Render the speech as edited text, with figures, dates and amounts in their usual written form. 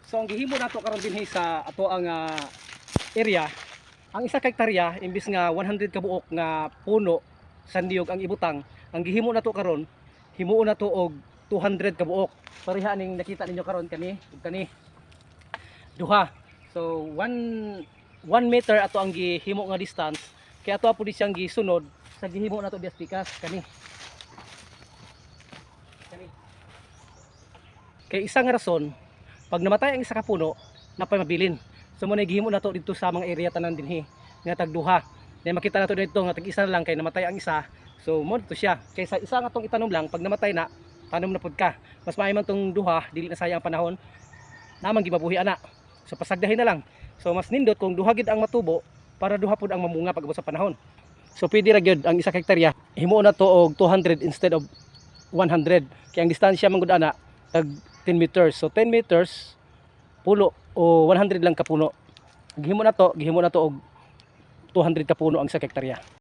So ang gihimo nato karon dinhi sa ato ang area, ang isa ka hektarya imbis nga 100 ka buok nga puno sa niyog ang ibutang, ang gihimo nato karon himuon nato og 200 ka buok. Pareha ning nakita ninyo karon kani ug kani duha. So 1 meter ato ang gihimo nga distance, kaya ato pud siyang gisunod sa gihimo nato bias pikas kani. Kay isa nga rason, pag namatay ang isa ka puno, napay mabilin. So mo na gihimo nato dito sa mga area tanan dinhi nga tagduha. Then makita nato dito nga tag-isa na lang kay namatay ang isa. So mo dito siya. Kaysa isa nga tong itanom lang, pag namatay na, tanom na pud ka. Mas maayo man tong duha, dili na sayang panahon. Naman gimabuhi ana. So pasagdahin na lang. So mas nindot kung duha gid ang matubo para duha pud ang mamunga pag sa panahon. So pwede ra gyud ang isa ka hektarya himuon na to og 200 instead of 100. Kaya ang distansya man gud ana tag 10 meters. So 10 meters pulo o 100 lang ka puno. Gihimo na to og 200 ka puno ang sa hektarya.